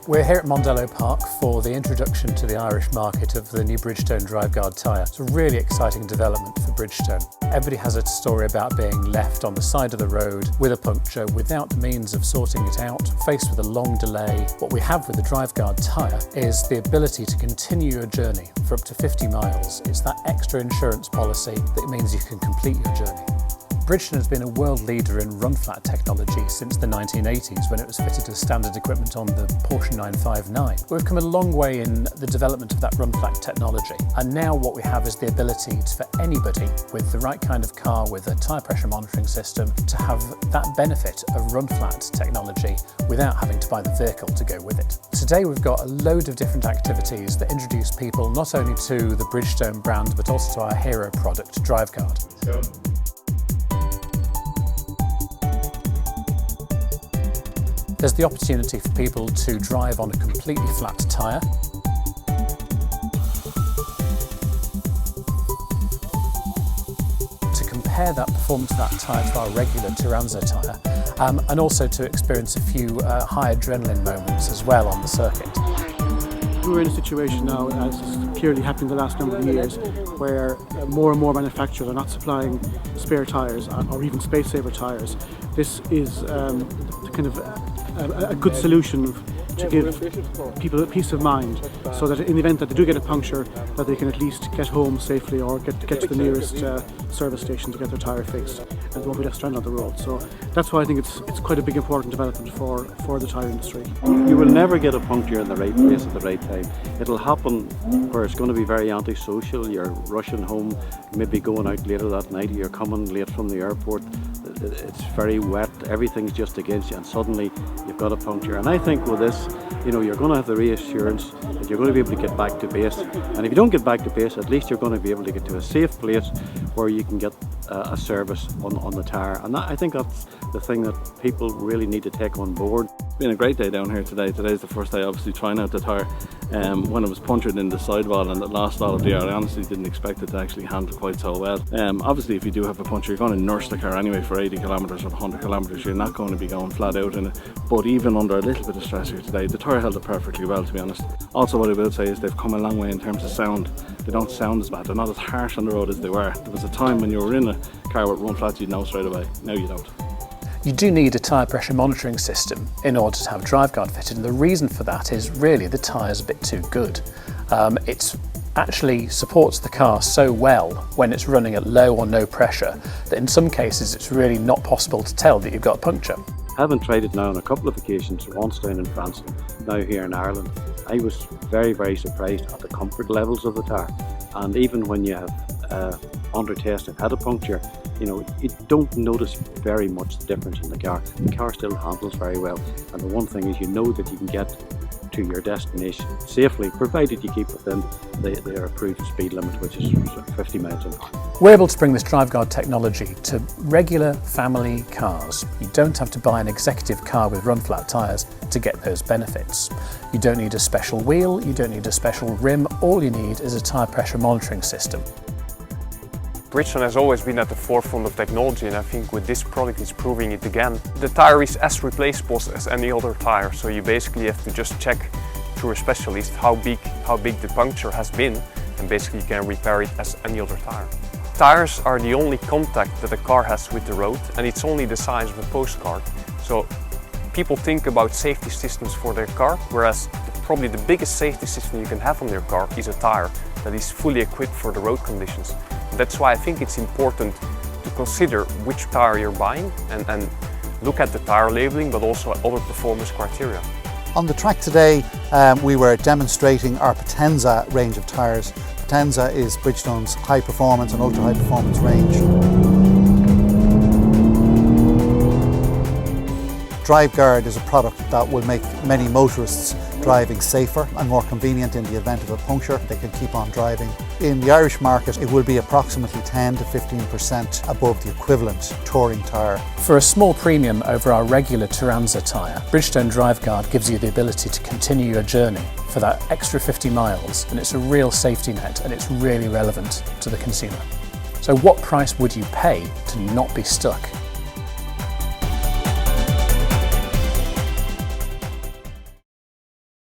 We're here at Mondello Park for the introduction to the Irish market of the new Bridgestone DriveGuard tyre. It's a really exciting development for Bridgestone. Everybody has a story about being left on the side of the road with a puncture without the means of sorting it out, faced with a long delay. What we have with the DriveGuard tyre is the ability to continue your journey for up to 50 miles. It's that extra insurance policy that means you can complete your journey. Bridgestone has been a world leader in run-flat technology since the 1980s when it was fitted as standard equipment on the Porsche 959. We've come a long way in the development of that run-flat technology, and now what we have is the ability for anybody with the right kind of car with a tyre pressure monitoring system to have that benefit of run-flat technology without having to buy the vehicle to go with it. Today we've got a load of different activities that introduce people not only to the Bridgestone brand but also to our hero product, DriveGuard. There's the opportunity for people to drive on a completely flat tyre. To compare that performance of that tyre to our regular Turanza tyre, and also to experience a few high adrenaline moments as well on the circuit. We're in a situation now, as has clearly happened in the last number of years, where more and more manufacturers are not supplying spare tyres or even space-saver tyres. This is kind of a good solution to give people a peace of mind, so that in the event that they do get a puncture, that they can at least get home safely or get to the nearest service station to get their tyre fixed, and they won't be left stranded on the road. So that's why I think it's quite a big important development for the tyre industry. You will never get a puncture in the right place at the right time. It'll happen where it's going to be very antisocial. You're rushing home, maybe going out later that night, you're coming late from the airport, it's very wet, everything's just against you, and suddenly you've got a puncture. And I think with this, you're going to have the reassurance that you're going to be able to get back to base. And if you don't get back to base, at least you're going to be able to get to a safe place where you can get a service on the tyre. And I think that's the thing that people really need to take on board. It's been a great day down here today. Today's the first day obviously trying out the tyre. When it was punctured in the sidewall and it lost all of the air, I honestly didn't expect it to actually handle quite so well. Obviously if you do have a puncture, you're going to nurse the car anyway for 80 kilometres or 100 kilometres. You're not going to be going flat out in it. But even under a little bit of stress here today, the tyre held it perfectly well, to be honest. Also what I will say is they've come a long way in terms of sound. They don't sound as bad. They're not as harsh on the road as they were. There was a time when you were in a car with run flats, you'd know straight away. Now you don't. You do need a tyre pressure monitoring system in order to have DriveGuard fitted, and the reason for that is really the tyre's a bit too good. It actually supports the car so well when it's running at low or no pressure that in some cases it's really not possible to tell that you've got a puncture. Having tried it now on a couple of occasions, once down in France, now here in Ireland, I was very, very surprised at the comfort levels of the tyre. And even when you have under test and had a puncture, you don't notice very much difference in the car. The car still handles very well, and the one thing is you know that you can get to your destination safely, provided you keep within their approved speed limit, which is 50 miles an hour. We're able to bring this DriveGuard technology to regular family cars. You don't have to buy an executive car with run-flat tyres to get those benefits. You don't need a special wheel, you don't need a special rim, all you need is a tyre pressure monitoring system. Bridgestone has always been at the forefront of technology, and I think with this product it's proving it again. The tyre is as replaceable as any other tyre, so you basically have to just check through a specialist how big the puncture has been, and basically you can repair it as any other tyre. Tyres are the only contact that a car has with the road, and it's only the size of a postcard. So people think about safety systems for their car, whereas probably the biggest safety system you can have on your car is a tyre that is fully equipped for the road conditions. That's why I think it's important to consider which tyre you're buying and look at the tyre labeling, but also at other performance criteria. On the track today, we were demonstrating our Potenza range of tyres. Potenza is Bridgestone's high performance and ultra high performance range. DriveGuard is a product that will make many motorists driving safer and more convenient in the event of a puncture. They can keep on driving. In the Irish market, it will be approximately 10 to 15% above the equivalent touring tyre. For a small premium over our regular Turanza tyre, Bridgestone DriveGuard gives you the ability to continue your journey for that extra 50 miles, and it's a real safety net and it's really relevant to the consumer. So what price would you pay to not be stuck